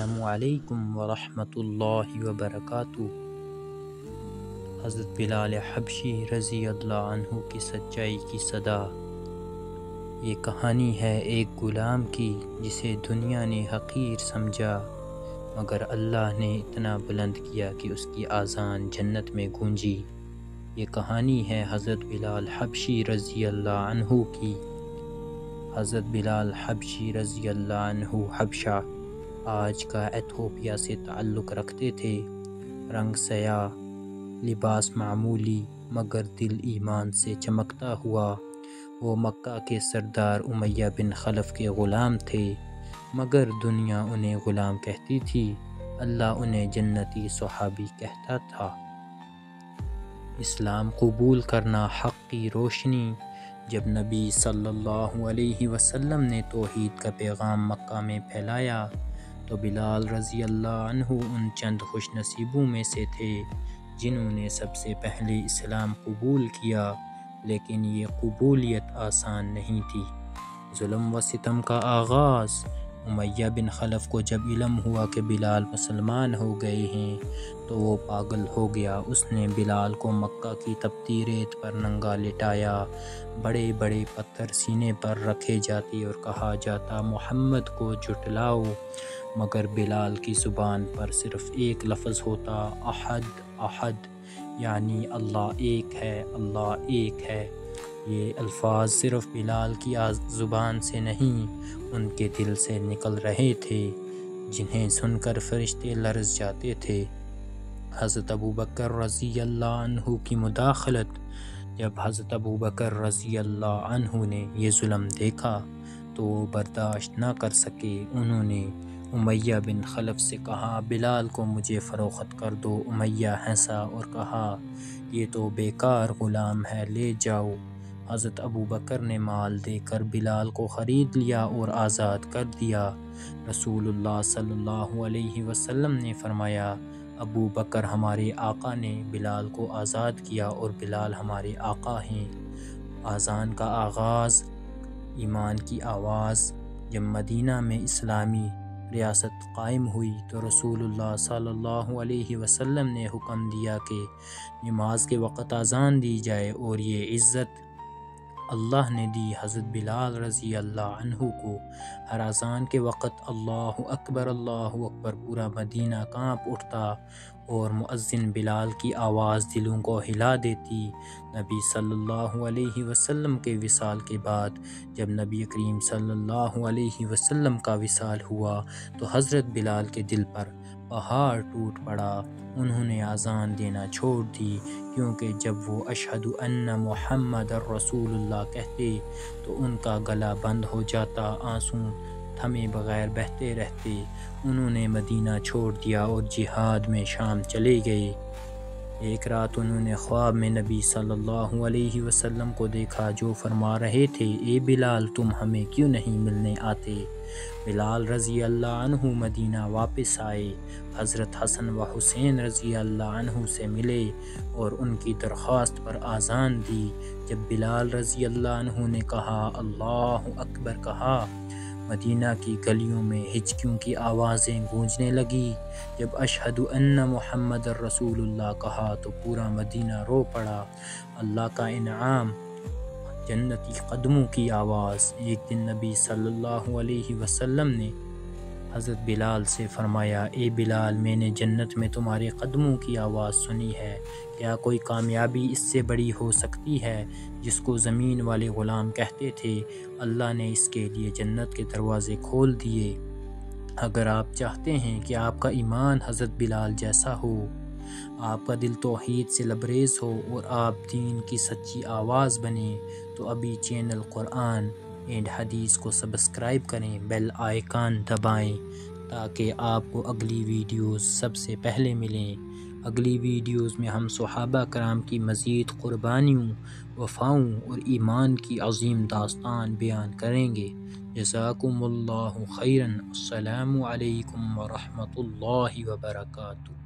السلام علیکم ورحمۃ اللہ وبرکاتہ۔ حضرت بلال حبشی رضی اللہ عنہ کی سچائی کی صدا۔ یہ کہانی ہے ایک غلام کی جسے دنیا نے حقیر سمجھا، مگر اللہ نے اتنا بلند کیا کہ اس کی آذان جنت میں گونجی۔ یہ کہانی ہے حضرت بلال حبشی رضی اللہ عنہ کی۔ حضرت بلال حبشی رضی اللہ عنہ حبشہ آج کا ایتھوپیا سے تعلق رکھتے تھے۔ رنگ سیاہ، لباس معمولی مگر دل ایمان سے چمکتا ہوا۔ وہ مکہ کے سردار امیہ بن خلف کے غلام تھے، مگر دنیا انہیں غلام کہتی تھی، اللہ انہیں جنتی صحابی کہتا تھا۔ اسلام قبول کرنا حق کی روشنی۔ جب نبی صلی اللہ علیہ وسلم نے توحید کا پیغام مکہ میں پھیلایا تو بلال رضی اللہ عنہ ان چند خوش نصیبوں میں سے تھے جنہوں نے سب سے پہلے اسلام قبول کیا، لیکن یہ قبولیت آسان نہیں تھی۔ ظلم و ستم کا آغاز۔ امیہ بن خلف کو جب علم ہوا کہ بلال مسلمان ہو گئے ہیں تو وہ پاگل ہو گیا۔ اس نے بلال کو مکہ کی تپتی ریت پر ننگا لٹایا، بڑے بڑے پتھر سینے پر رکھے جاتے اور کہا جاتا، محمد کو جھٹلاؤ، مگر بلال کی زبان پر صرف ایک لفظ ہوتا، احد احد، یعنی اللہ ایک ہے، اللہ ایک ہے۔ یہ الفاظ صرف بلال کی زبان سے نہیں، ان کے دل سے نکل رہے تھے، جنہیں سن کر فرشتے لرز جاتے تھے۔ حضرت ابوبکر رضی اللہ عنہ کی مداخلت۔ جب حضرت ابوبکر رضی اللہ عنہ نے یہ ظلم دیکھا تو وہ برداشت نہ کر سکے۔ انہوں نے امیہ بن خلف سے کہا، بلال کو مجھے فروخت کر دو۔ امیہ ہنسا اور کہا، یہ تو بیکار غلام ہے، لے جاؤ۔ حضرت ابوبکر نے مال دے کر بلال کو خرید لیا اور آزاد کر دیا۔ رسول اللہ صلی اللہ علیہ وسلم نے فرمایا، ابوبکر ہمارے آقا نے بلال کو آزاد کیا اور بلال ہمارے آقا ہیں۔ آذان کا آغاز، ایمان کی آواز۔ جب مدینہ میں اسلامی ریاست قائم ہوئی تو رسول اللہ صلی اللہ علیہ وسلم نے حکم دیا کہ نماز کے وقت آذان دی جائے، اور یہ عزت اللہ نے دی۔ حضرت بلال رضی اللہ عنہ کو ہر اذان کے وقت اللہ اکبر پورا مدینہ کانپ اٹھتا اور مؤذن بلال کی آواز دلوں کو ہلا دیتی۔ نبی صلی اللہ علیہ وسلم کے وصال کے بعد جب نبی کریم صلی اللہ علیہ وسلم کا وصال ہوا تو حضرت بلال کے دل پر پہاڑ ٹوٹ پڑا۔ انہوں نے اذان دینا چھوڑ دی، کیونکہ جب وہ اشہد ان محمد رسول اللہ کہتے تو ان کا گلا بند ہو جاتا، آنسو تھمے بغیر بہتے رہتے۔ انہوں نے مدینہ چھوڑ دیا اور جہاد میں شام چلے گئے۔ ایک رات انہوں نے خواب میں نبی صلی اللہ علیہ وسلم کو دیکھا جو فرما رہے تھے، اے بلال، تم ہمیں کیوں نہیں ملنے آتے؟ بلال رضی اللہ عنہ مدینہ واپس آئے، حضرت حسن و حسین رضی اللہ عنہ سے ملے اور ان کی درخواست پر آذان دی۔ جب بلال رضی اللہ عنہ نے کہا، اللہ اکبر کہا، مدینہ کی گلیوں میں ہچکیوں کی آوازیں گونجنے لگی۔ جب اشہد ان محمد رسول اللہ کہا تو پورا مدینہ رو پڑا۔ اللہ کا انعام، جنتی قدموں کی آواز۔ ایک دن نبی صلی اللہ علیہ وسلم نے حضرت بلال سے فرمایا، اے بلال، میں نے جنت میں تمہارے قدموں کی آواز سنی ہے، کیا کوئی کامیابی اس سے بڑی ہو سکتی ہے؟ جس کو زمین والے غلام کہتے تھے، اللہ نے اس کے لیے جنت کے دروازے کھول دیے۔ اگر آپ چاہتے ہیں کہ آپ کا ایمان حضرت بلال جیسا ہو، آپ کا دل توحید سے لبریز ہو اور آپ دین کی سچی آواز بنیں تو ابھی چینل قرآن اینڈ حدیث کو سبسکرائب کریں، بیل آئیکن دبائیں تاکہ آپ کو اگلی ویڈیوز سب سے پہلے ملیں۔ اگلی ویڈیوز میں ہم صحابہ کرام کی مزید قربانیوں، وفاؤں اور ایمان کی عظیم داستان بیان کریں گے۔ جزاکم اللہ خیرا۔ السلام علیکم ورحمۃ اللہ وبرکاتہ۔